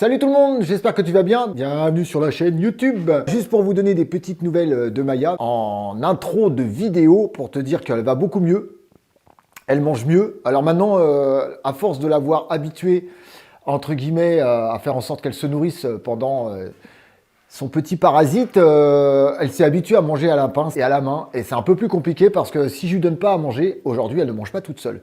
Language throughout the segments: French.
Salut tout le monde, j'espère que tu vas bien. Bienvenue sur la chaîne YouTube. Juste pour vous donner des petites nouvelles de Maya en intro de vidéo pour te dire qu'elle va beaucoup mieux. Elle mange mieux. Alors maintenant, à force de l'avoir habituée, entre guillemets, à faire en sorte qu'elle se nourrisse pendant son petit parasite, elle s'est habituée à manger à la pince et à la main. Et c'est un peu plus compliqué parce que si je lui donne pas à manger, aujourd'hui, elle ne mange pas toute seule.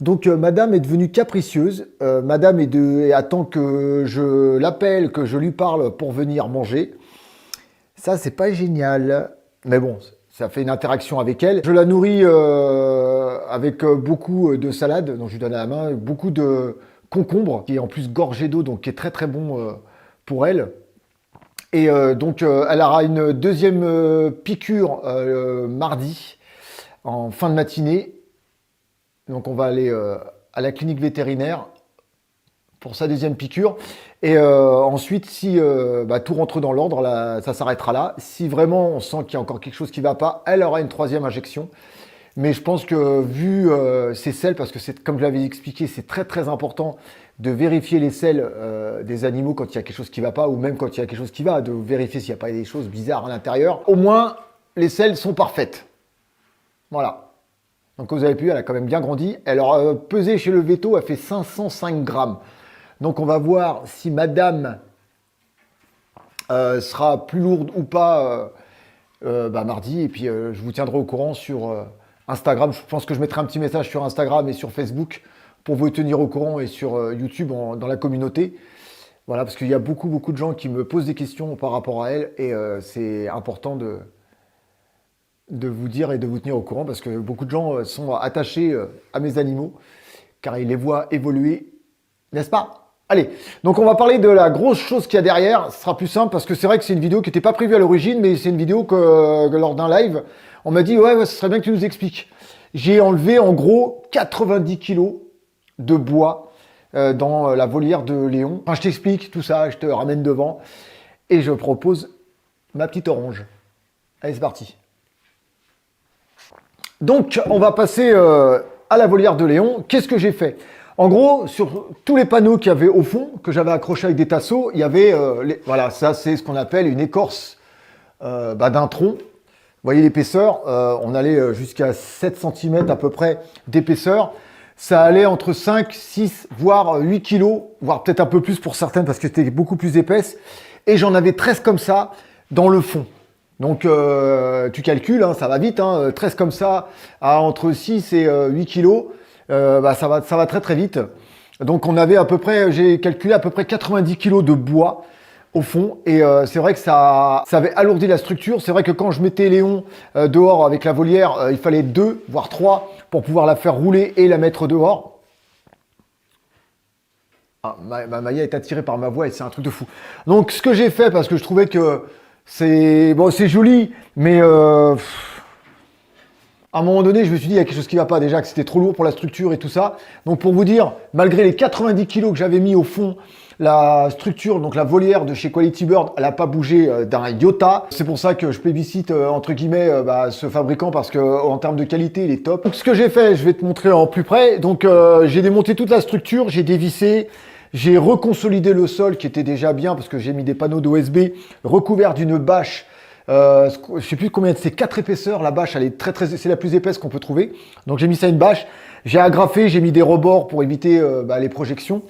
Donc madame est devenue capricieuse, madame attend que je l'appelle, que je lui parle pour venir manger. Ça, c'est pas génial. Mais bon, ça fait une interaction avec elle. Je la nourris avec beaucoup de salade, donc je lui donne à la main, beaucoup de concombre, qui est en plus gorgé d'eau, donc qui est très très bon pour elle. Et donc elle aura une deuxième piqûre mardi, en fin de matinée. Donc on va aller à la clinique vétérinaire pour sa deuxième piqûre. Et ensuite, si tout rentre dans l'ordre, ça s'arrêtera là. Si vraiment on sent qu'il y a encore quelque chose qui ne va pas, elle aura une troisième injection. Mais je pense que vu ces selles, parce que c'est comme je l'avais expliqué, c'est très très important de vérifier les selles des animaux quand il y a quelque chose qui ne va pas, ou même quand il y a quelque chose qui va, de vérifier s'il n'y a pas des choses bizarres à l'intérieur. Au moins, les selles sont parfaites. Voilà. Donc comme vous avez vu, elle a quand même bien grandi. Elle a pesé chez le véto, elle fait 505 grammes. Donc on va voir si madame sera plus lourde ou pas mardi. Et puis je vous tiendrai au courant sur Instagram. Je pense que je mettrai un petit message sur Instagram et sur Facebook pour vous tenir au courant et sur YouTube dans la communauté. Voilà, parce qu'il y a beaucoup de gens qui me posent des questions par rapport à elle. Et c'est important de vous dire et de vous tenir au courant parce que beaucoup de gens sont attachés à mes animaux car ils les voient évoluer, n'est-ce pas? Allez, donc on va parler de la grosse chose qu'il y a derrière. Ce sera plus simple parce que c'est vrai que c'est une vidéo qui n'était pas prévue à l'origine, mais c'est une vidéo que lors d'un live, on m'a dit ouais, ce serait bien que tu nous expliques. J'ai enlevé en gros 90 kilos de bois dans la volière de Léon. Enfin, je t'explique tout ça, je te ramène devant et je propose ma petite orange. Allez, c'est parti. Donc, on va passer à la volière de Léon. Qu'est-ce que j'ai fait? En gros, sur tous les panneaux qu'il y avait au fond, que j'avais accrochés avec des tasseaux, il y avait, voilà, ça c'est ce qu'on appelle une écorce d'un tronc. Vous voyez l'épaisseur, on allait jusqu'à 7 cm à peu près d'épaisseur. Ça allait entre 5, 6, voire 8 kilos, voire peut-être un peu plus pour certaines parce que c'était beaucoup plus épaisse. Et j'en avais 13 comme ça dans le fond. Donc tu calcules, hein, ça va vite, hein, 13 comme ça, à entre 6 et 8 kilos, ça va très très vite. Donc on avait à peu près, j'ai calculé à peu près 90 kilos de bois au fond. Et c'est vrai que ça avait alourdi la structure. C'est vrai que quand je mettais Léon dehors avec la volière, il fallait 2, voire 3 pour pouvoir la faire rouler et la mettre dehors. Ah, ma Maya est attirée par ma voix et c'est un truc de fou. Donc ce que j'ai fait, parce que je trouvais que c'est joli, mais à un moment donné, je me suis dit, il y a quelque chose qui ne va pas. Déjà que c'était trop lourd pour la structure et tout ça. Donc pour vous dire, malgré les 90 kilos que j'avais mis au fond, la structure, donc la volière de chez Quality Bird, elle n'a pas bougé d'un iota. C'est pour ça que je plébiscite, entre guillemets, ce fabricant parce qu'en termes de qualité, il est top. Donc ce que j'ai fait, je vais te montrer en plus près. Donc j'ai démonté toute la structure, j'ai dévissé. J'ai reconsolidé le sol qui était déjà bien parce que j'ai mis des panneaux d'OSB recouverts d'une bâche. Je ne sais plus combien c'est 4 épaisseurs. La bâche, elle est c'est la plus épaisse qu'on peut trouver. Donc j'ai mis ça une bâche. J'ai agrafé, j'ai mis des rebords pour éviter les projections.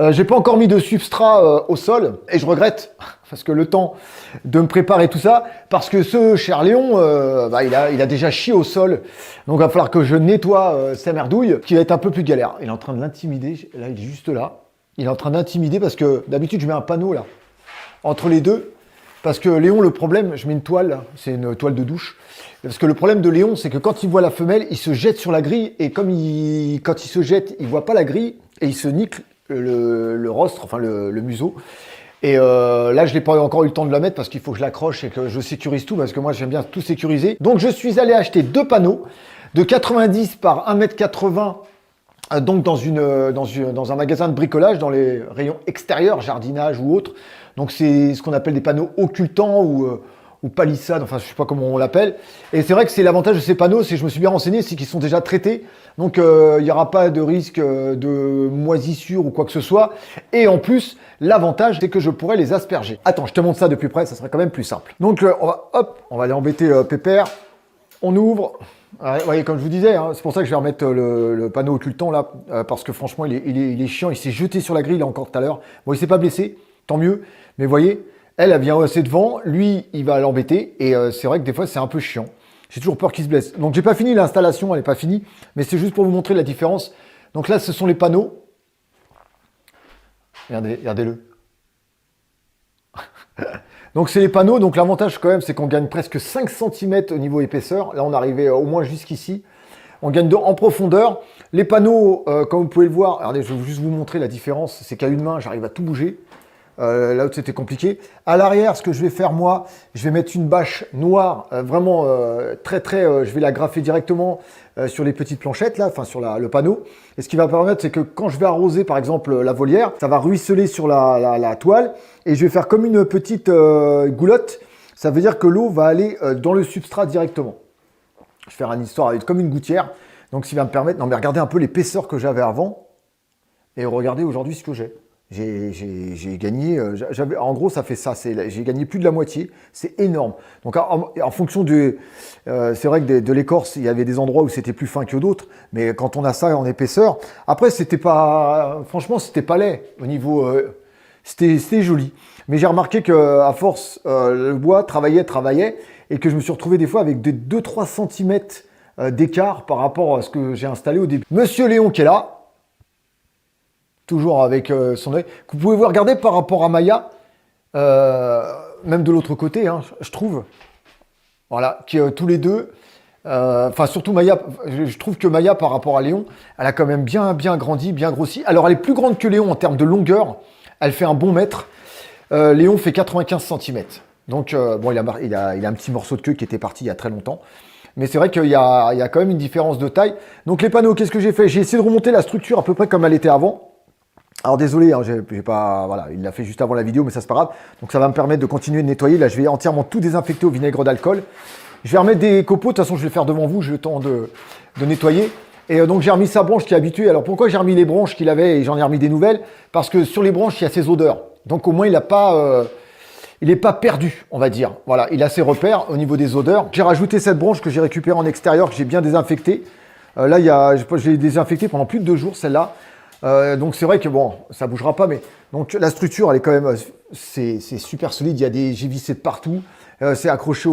J'ai pas encore mis de substrat au sol et je regrette parce que le temps de me préparer tout ça, parce que ce cher Léon, il a déjà chié au sol. Donc il va falloir que je nettoie sa merdouille, qui va être un peu plus galère. Il est en train de l'intimider. Là, il est juste là. Il est en train d'intimider parce que d'habitude, je mets un panneau là, entre les deux. Parce que Léon, le problème, je mets une toile, c'est une toile de douche. Parce que le problème de Léon, c'est que quand il voit la femelle, il se jette sur la grille. Et comme quand il se jette, il voit pas la grille et il se nique le rostre, enfin le museau. Et là, je n'ai pas encore eu le temps de la mettre parce qu'il faut que je l'accroche et que je sécurise tout parce que moi, j'aime bien tout sécuriser. Donc, je suis allé acheter 2 panneaux de 90 par 1,80 m. Donc dans un magasin de bricolage, dans les rayons extérieurs, jardinage ou autre. Donc c'est ce qu'on appelle des panneaux occultants ou palissade, enfin je sais pas comment on l'appelle. Et c'est vrai que c'est l'avantage de ces panneaux, c'est que je me suis bien renseigné, c'est qu'ils sont déjà traités. Donc il n'y aura pas de risque de moisissure ou quoi que ce soit. Et en plus, l'avantage c'est que je pourrais les asperger. Attends, je te montre ça de plus près, ça serait quand même plus simple. Donc on va aller embêter Pépère. On ouvre. Ouais, voyez, comme je vous disais, hein, c'est pour ça que je vais remettre le panneau occultant là, parce que franchement il est chiant, il s'est jeté sur la grille là encore tout à l'heure. Bon, il s'est pas blessé, tant mieux. Mais vous voyez, elle vient assez devant, lui il va l'embêter, et c'est vrai que des fois c'est un peu chiant. J'ai toujours peur qu'il se blesse. Donc j'ai pas fini l'installation, elle n'est pas finie, mais c'est juste pour vous montrer la différence. Donc là, ce sont les panneaux. Regardez-le. Donc c'est les panneaux, donc l'avantage quand même c'est qu'on gagne presque 5 cm au niveau épaisseur. Là on arrivait au moins jusqu'ici. On gagne en profondeur. Les panneaux, comme vous pouvez le voir, regardez, je vais juste vous montrer la différence, c'est qu'à une main j'arrive à tout bouger. Là où c'était compliqué. À l'arrière, ce que je vais faire moi, je vais mettre une bâche noire, vraiment je vais la graffer directement sur les petites planchettes là, enfin sur le panneau. Et ce qui va permettre, c'est que quand je vais arroser par exemple la volière, ça va ruisseler sur la toile et je vais faire comme une petite goulotte. Ça veut dire que l'eau va aller dans le substrat directement. Je vais faire une histoire avec comme une gouttière. Donc ce qui va me permettre, non mais regardez un peu l'épaisseur que j'avais avant et regardez aujourd'hui ce que j'ai. J'ai gagné, en gros ça fait ça, j'ai gagné plus de la moitié, c'est énorme. Donc en fonction c'est vrai que de l'écorce, il y avait des endroits où c'était plus fin que d'autres, mais quand on a ça en épaisseur, après franchement c'était pas laid au niveau, c'était joli. Mais j'ai remarqué que à force, le bois travaillait, et que je me suis retrouvé des fois avec des 2-3 cm d'écart par rapport à ce que j'ai installé au début. Monsieur Léon qui est là, toujours avec son œil. Vous pouvez vous regarder par rapport à Maya, même de l'autre côté, hein, je trouve. Voilà, qui tous les deux, enfin surtout Maya, je trouve que Maya par rapport à Léon, elle a quand même bien grandi, bien grossi. Alors elle est plus grande que Léon en termes de longueur, elle fait un bon mètre. Léon fait 95 cm. Donc bon, il a un petit morceau de queue qui était parti il y a très longtemps. Mais c'est vrai qu'il y a quand même une différence de taille. Donc les panneaux, qu'est-ce que j'ai fait? J'ai essayé de remonter la structure à peu près comme elle était avant. Alors désolé, hein, j'ai pas, voilà, il l'a fait juste avant la vidéo, mais ça c'est pas grave. Donc ça va me permettre de continuer de nettoyer. Là, je vais entièrement tout désinfecter au vinaigre d'alcool. Je vais remettre des copeaux. De toute façon, je vais le faire devant vous. J'ai le temps de nettoyer. Et donc j'ai remis sa branche qui est habituée. Alors pourquoi j'ai remis les branches qu'il avait et j'en ai remis des nouvelles? Parce que sur les branches, il y a ses odeurs. Donc au moins il n'est pas perdu, on va dire. Voilà, il a ses repères au niveau des odeurs. J'ai rajouté cette branche que j'ai récupérée en extérieur, que j'ai bien désinfectée. Là, j'ai désinfecté pendant plus de 2 jours celle-là. Donc c'est vrai que bon, ça bougera pas, mais donc la structure, elle est quand même, c'est super solide. J'ai vissé de partout. C'est accroché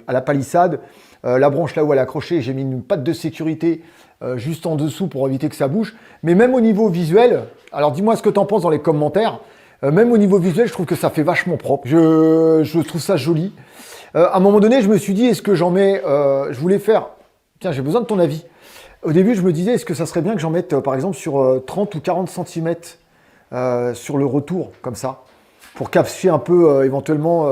à la palissade. La branche là où elle est accrochée, j'ai mis une patte de sécurité juste en dessous pour éviter que ça bouge. Mais même au niveau visuel, alors dis-moi ce que tu en penses dans les commentaires. Même au niveau visuel, je trouve que ça fait vachement propre. Je trouve ça joli. À un moment donné, je me suis dit, est-ce que j'en mets, je voulais faire, tiens, j'ai besoin de ton avis. Au début, je me disais, est-ce que ça serait bien que j'en mette, par exemple, sur 30 ou 40 cm sur le retour, comme ça, pour cacher un peu, éventuellement,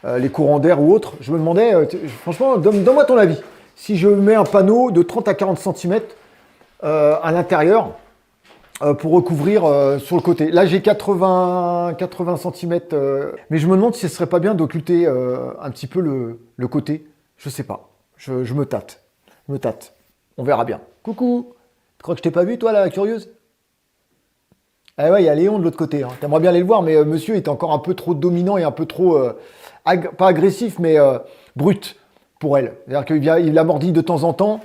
les courants d'air ou autre. Je me demandais, franchement, donne-moi ton avis. Si je mets un panneau de 30 à 40 cm à l'intérieur pour recouvrir sur le côté. Là, j'ai 80 cm, mais je me demande si ce serait pas bien d'occulter un petit peu le côté. Je sais pas. Je me tâte. Je me tâte. On verra bien. Coucou. Tu crois que je t'ai pas vu, toi, la curieuse? Ah ouais, il y a Léon de l'autre côté. Hein. T'aimerais bien aller le voir, mais monsieur est encore un peu trop dominant et un peu trop, pas agressif, mais brut pour elle. C'est-à-dire qu'il la mordille de temps en temps.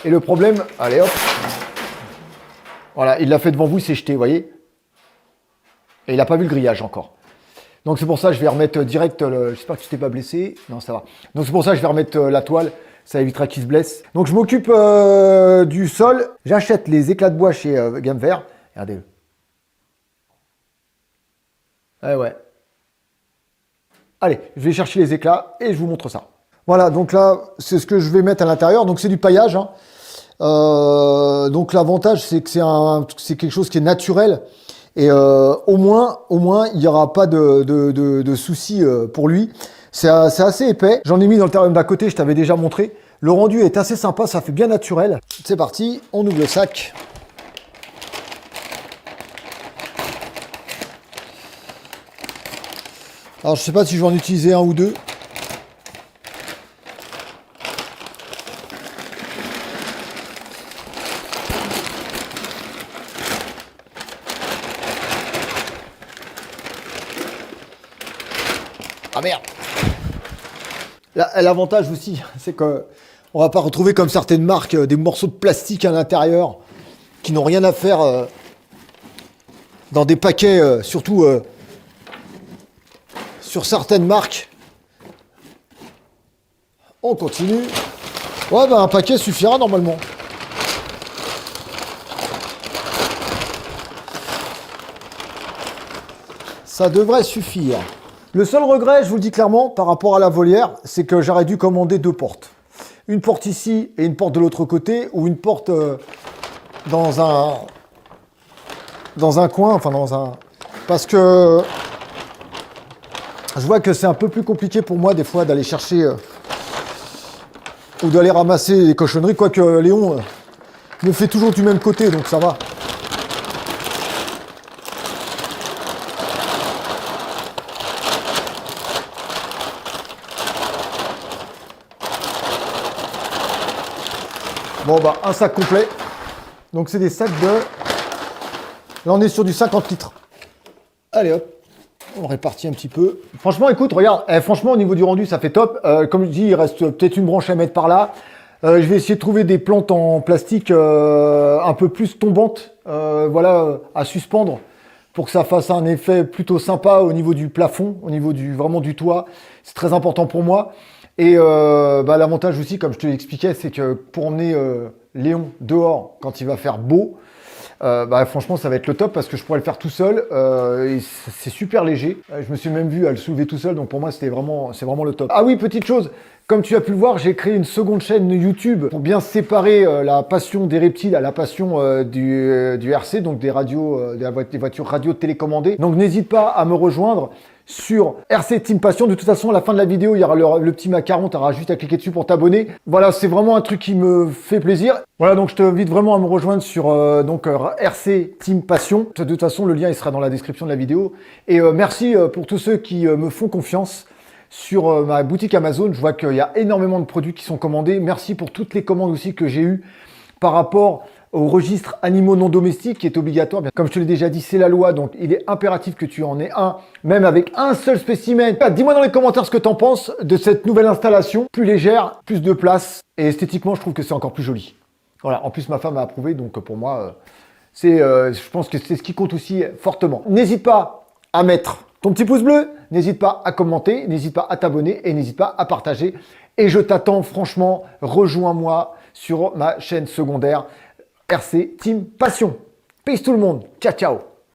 Et le problème, allez hop. Voilà, il l'a fait devant vous, il s'est jeté, vous voyez. Et il n'a pas vu le grillage encore. Donc c'est pour ça que je vais remettre direct, j'espère que tu t'es pas blessé. Non, ça va. Donc c'est pour ça que je vais remettre la toile. Ça évitera qu'il se blesse. Donc je m'occupe du sol. J'achète les éclats de bois chez Gamme Vert. Regardez-le. Ah ouais. Allez, je vais chercher les éclats et je vous montre ça. Voilà, donc là, c'est ce que je vais mettre à l'intérieur. Donc c'est du paillage. Hein. Donc l'avantage, c'est que c'est quelque chose qui est naturel. Et au moins, il n'y aura pas de soucis pour lui. C'est assez épais. J'en ai mis dans le terrarium d'à côté, je t'avais déjà montré. Le rendu est assez sympa, ça fait bien naturel. C'est parti, on ouvre le sac. Alors je sais pas si je vais en utiliser un ou deux. Ah merde. L'avantage aussi, c'est que on va pas retrouver comme certaines marques des morceaux de plastique à l'intérieur qui n'ont rien à faire dans des paquets, surtout sur certaines marques. On continue. Ouais, bah un paquet suffira normalement. Ça devrait suffire. Le seul regret, je vous le dis clairement, par rapport à la volière, c'est que j'aurais dû commander 2 portes. Une porte ici et une porte de l'autre côté, ou une porte dans un coin, enfin dans un... Parce que je vois que c'est un peu plus compliqué pour moi des fois d'aller chercher ou d'aller ramasser les cochonneries, quoique Léon me fait toujours du même côté, donc ça va. Bon bah un sac complet. Donc c'est des sacs de... Là on est sur du 50 litres. Allez hop, on répartit un petit peu. Franchement écoute, regarde, franchement au niveau du rendu ça fait top. Comme je dis, il reste peut-être une branche à mettre par là. Je vais essayer de trouver des plantes en plastique un peu plus tombantes, voilà, à suspendre pour que ça fasse un effet plutôt sympa au niveau du plafond, au niveau vraiment du toit. C'est très important pour moi. Et bah, l'avantage aussi, comme je te l'expliquais, c'est que pour emmener Léon dehors quand il va faire beau, bah, franchement, ça va être le top parce que je pourrais le faire tout seul. Et c'est super léger. Je me suis même vu à le soulever tout seul, donc pour moi, c'est vraiment le top. Ah oui, petite chose, comme tu as pu le voir, j'ai créé une seconde chaîne YouTube pour bien séparer la passion des reptiles à la passion du RC, donc des radios, des voitures radio télécommandées. Donc n'hésite pas à me rejoindre sur RC Team Passion. De toute façon, à la fin de la vidéo, il y aura le petit macaron, tu auras juste à cliquer dessus pour t'abonner. Voilà, c'est vraiment un truc qui me fait plaisir. Voilà, donc je t'invite vraiment à me rejoindre sur RC Team Passion. De toute façon, le lien il sera dans la description de la vidéo. Et merci pour tous ceux qui me font confiance sur ma boutique Amazon. Je vois qu'il y a énormément de produits qui sont commandés. Merci pour toutes les commandes aussi que j'ai eues par rapport au registre animaux non domestiques qui est obligatoire. Comme je te l'ai déjà dit, c'est la loi, donc il est impératif que tu en aies un, même avec un seul spécimen. Dis-moi dans les commentaires ce que tu en penses de cette nouvelle installation, plus légère, plus de place, et esthétiquement, je trouve que c'est encore plus joli. Voilà, en plus ma femme a approuvé, donc pour moi, je pense que c'est ce qui compte aussi fortement. N'hésite pas à mettre ton petit pouce bleu, n'hésite pas à commenter, n'hésite pas à t'abonner et n'hésite pas à partager. Et je t'attends franchement, rejoins-moi sur ma chaîne secondaire RC Team Passion. Peace tout le monde. Ciao, ciao.